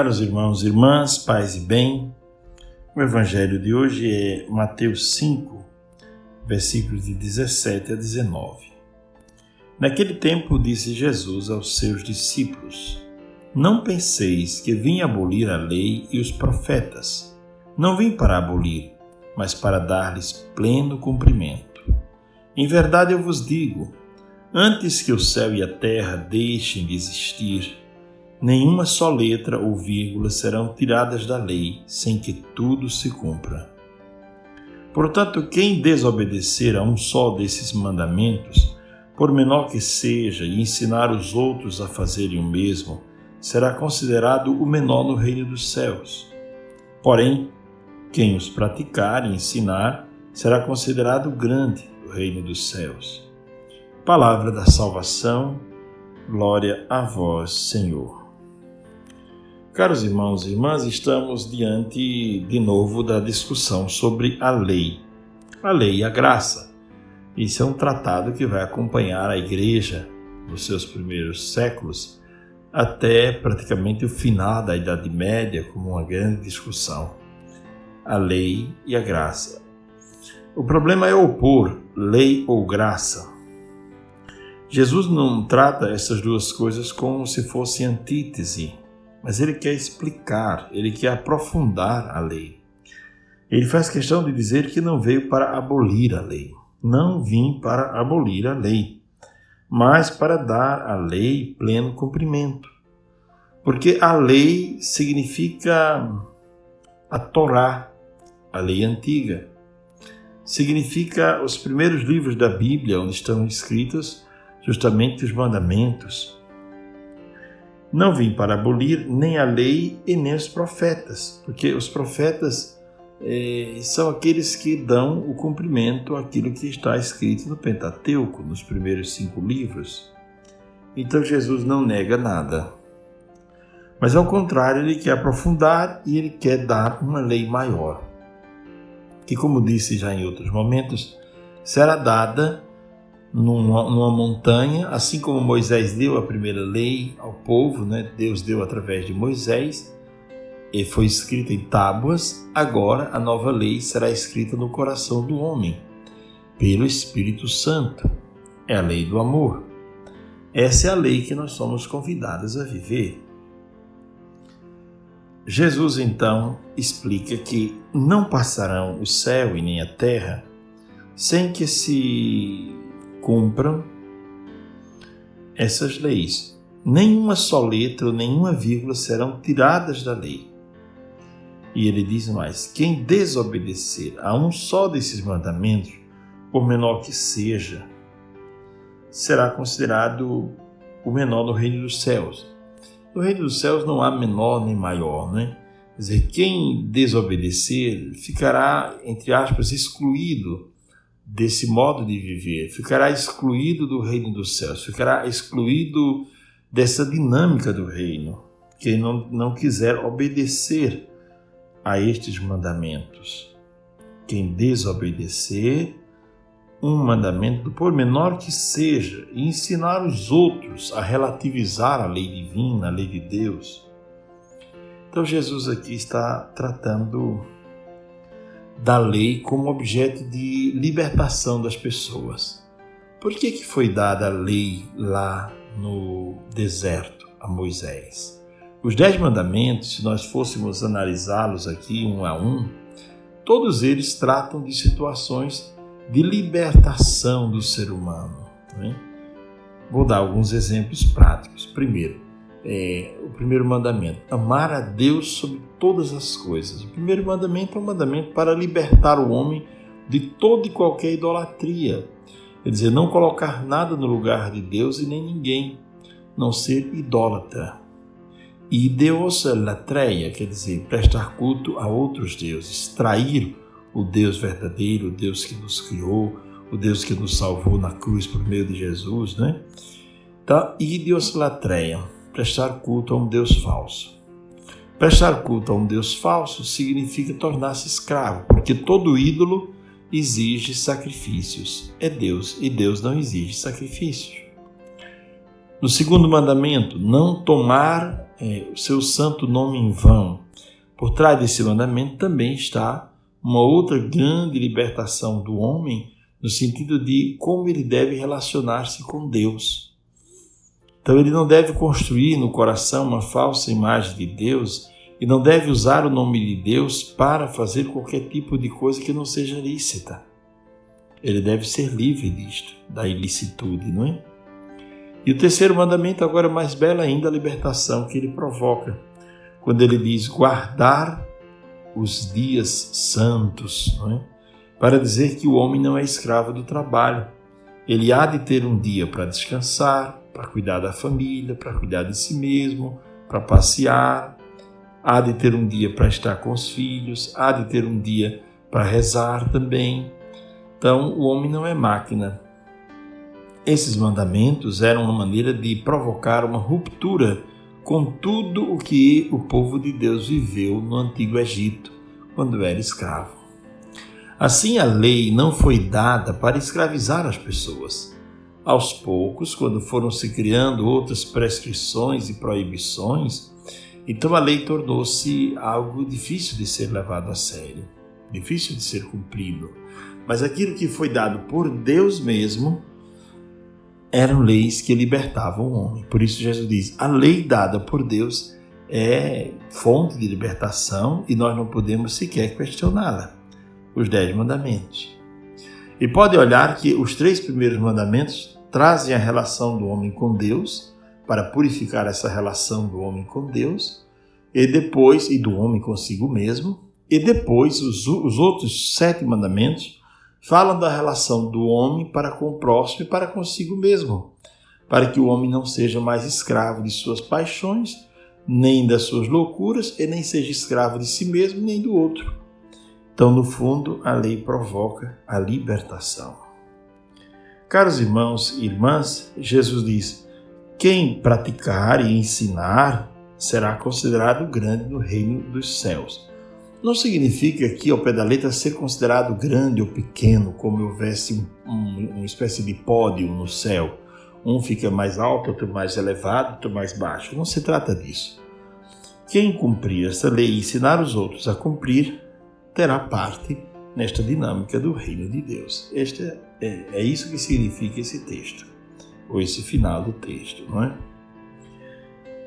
Caros irmãos e irmãs, paz e bem, o evangelho de hoje é Mateus 5, versículos de 17 a 19. Naquele tempo disse Jesus aos seus discípulos: Não penseis que vim abolir a lei e os profetas. Não vim para abolir, mas para dar-lhes pleno cumprimento. Em verdade eu vos digo, antes que o céu e a terra deixem de existir, nenhuma só letra ou vírgula serão tiradas da lei, sem que tudo se cumpra. Portanto, quem desobedecer a um só desses mandamentos, por menor que seja, e ensinar os outros a fazerem o mesmo, será considerado o menor no reino dos céus. Porém, quem os praticar e ensinar, será considerado grande no reino dos céus. Palavra da salvação, glória a vós, Senhor. Caros irmãos e irmãs, estamos diante de novo da discussão sobre a lei e a graça. Isso é um tratado que vai acompanhar a Igreja nos seus primeiros séculos até praticamente o final da Idade Média, como uma grande discussão. A lei e a graça. O problema é opor lei ou graça. Jesus não trata essas duas coisas como se fossem antítese, mas ele quer explicar, ele quer aprofundar a lei. Ele faz questão de dizer que não veio para abolir a lei. Não vim para abolir a lei, mas para dar à lei pleno cumprimento. Porque a lei significa a Torá, a lei antiga. Significa os primeiros livros da Bíblia, onde estão escritos justamente os mandamentos. Não vim para abolir nem a lei e nem os profetas, porque os profetas são aqueles que dão o cumprimento àquilo que está escrito no Pentateuco, nos primeiros 5 livros. Então Jesus não nega nada. Mas ao contrário, ele quer aprofundar e ele quer dar uma lei maior, que, como disse já em outros momentos, será dada numa montanha, assim como Moisés deu a primeira lei ao povo, Deus deu através de Moisés, e foi escrita em tábuas. Agora a nova lei será escrita no coração do homem, pelo Espírito Santo. É a lei do amor. Essa é a lei que nós somos convidados a viver. Jesus então explica que não passarão o céu e nem a terra sem que se cumpram essas leis. Nenhuma só letra ou nenhuma vírgula serão tiradas da lei. E ele diz mais: quem desobedecer a um só desses mandamentos, por menor que seja, será considerado o menor no reino dos céus. No reino dos céus não há menor nem maior, Quer dizer, quem desobedecer ficará, entre aspas, excluído desse modo de viver, ficará excluído do reino dos céus, ficará excluído dessa dinâmica do reino, quem não quiser obedecer a estes mandamentos. Quem desobedecer um mandamento, por menor que seja, e ensinar os outros a relativizar a lei divina, a lei de Deus. Então Jesus aqui está tratando da lei como objeto de libertação das pessoas. Por que foi dada a lei lá no deserto a Moisés? Os 10 mandamentos, se nós fôssemos analisá-los aqui um a um, todos eles tratam de situações de libertação do ser humano. Vou dar alguns exemplos práticos. Primeiro, o primeiro mandamento: amar a Deus sobre todas as coisas. O primeiro mandamento é um mandamento para libertar o homem de toda e qualquer idolatria. Quer dizer, não colocar nada no lugar de Deus e nem ninguém, não ser idólatra. Ideolatreia, quer dizer, prestar culto a outros deuses, trair o Deus verdadeiro, o Deus que nos criou, o Deus que nos salvou na cruz por meio de Jesus, Então, ideolatreia, prestar culto a um Deus falso. Prestar culto a um Deus falso significa tornar-se escravo, porque todo ídolo exige sacrifícios. É Deus, e Deus não exige sacrifícios. No segundo mandamento, não tomar o seu santo nome em vão. Por trás desse mandamento também está uma outra grande libertação do homem, no sentido de como ele deve relacionar-se com Deus. Então ele não deve construir no coração uma falsa imagem de Deus e não deve usar o nome de Deus para fazer qualquer tipo de coisa que não seja lícita. Ele deve ser livre disto, da ilicitude, não é? E o terceiro mandamento, agora mais belo ainda, a libertação que ele provoca, quando ele diz guardar os dias santos, não é? Para dizer que o homem não é escravo do trabalho. Ele há de ter um dia para descansar, para cuidar da família, para cuidar de si mesmo, para passear, há de ter um dia para estar com os filhos, há de ter um dia para rezar também. Então, o homem não é máquina. Esses mandamentos eram uma maneira de provocar uma ruptura com tudo o que o povo de Deus viveu no Antigo Egito, quando era escravo. Assim, a lei não foi dada para escravizar as pessoas. Aos poucos, quando foram se criando outras prescrições e proibições, então a lei tornou-se algo difícil de ser levado a sério, difícil de ser cumprido. Mas aquilo que foi dado por Deus mesmo eram leis que libertavam o homem. Por isso Jesus diz, a lei dada por Deus é fonte de libertação e nós não podemos sequer questioná-la. Os 10 mandamentos. E pode olhar que os 3 primeiros mandamentos trazem a relação do homem com Deus, para purificar essa relação do homem com Deus, e do homem consigo mesmo, e depois os outros 7 mandamentos falam da relação do homem para com o próximo e para consigo mesmo, para que o homem não seja mais escravo de suas paixões, nem das suas loucuras, e nem seja escravo de si mesmo, nem do outro. Então, no fundo, a lei provoca a libertação. Caros irmãos e irmãs, Jesus diz, quem praticar e ensinar será considerado grande no reino dos céus. Não significa aqui, ao pé da letra, ser considerado grande ou pequeno, como houvesse uma espécie de pódio no céu. Um fica mais alto, outro mais elevado, outro mais baixo. Não se trata disso. Quem cumprir essa lei e ensinar os outros a cumprir, terá parte nesta dinâmica do reino de Deus. É isso que significa esse texto, ou esse final do texto, não é?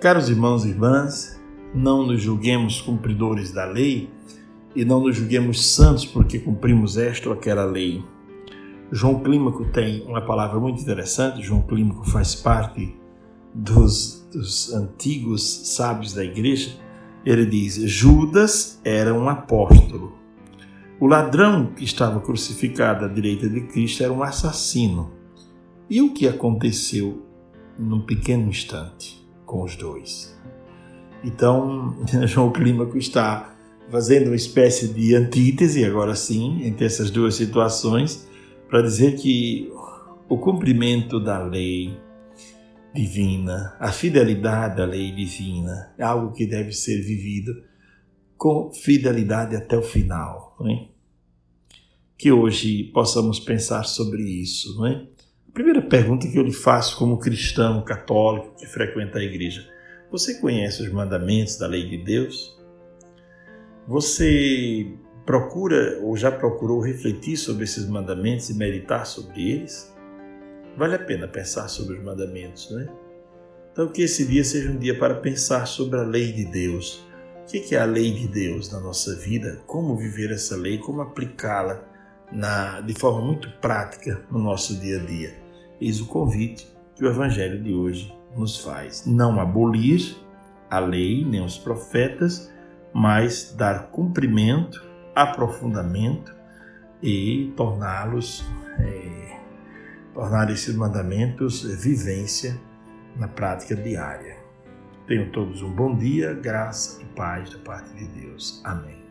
Caros irmãos e irmãs, não nos julguemos cumpridores da lei e não nos julguemos santos porque cumprimos esta ou aquela lei. João Clímaco tem uma palavra muito interessante. João Clímaco faz parte dos antigos sábios da igreja. Ele diz, Judas era um apóstolo. O ladrão que estava crucificado à direita de Cristo era um assassino. E o que aconteceu num pequeno instante com os dois? Então, João Clímaco está fazendo uma espécie de antítese, agora sim, entre essas duas situações, para dizer que o cumprimento da lei divina, a fidelidade à lei divina, é algo que deve ser vivido com fidelidade até o final, não é? Que hoje possamos pensar sobre isso, não é? A primeira pergunta que eu lhe faço como cristão católico que frequenta a igreja, você conhece os mandamentos da lei de Deus? Você procura ou já procurou refletir sobre esses mandamentos e meditar sobre eles? Vale a pena pensar sobre os mandamentos, não é? Então que esse dia seja um dia para pensar sobre a lei de Deus. O que é a lei de Deus na nossa vida? Como viver essa lei? Como aplicá-la de forma muito prática no nosso dia a dia? Eis o convite que o Evangelho de hoje nos faz. Não abolir a lei, nem os profetas, mas dar cumprimento, aprofundamento e tornar esses mandamentos vivência na prática diária. Tenham todos um bom dia, graça e paz da parte de Deus. Amém.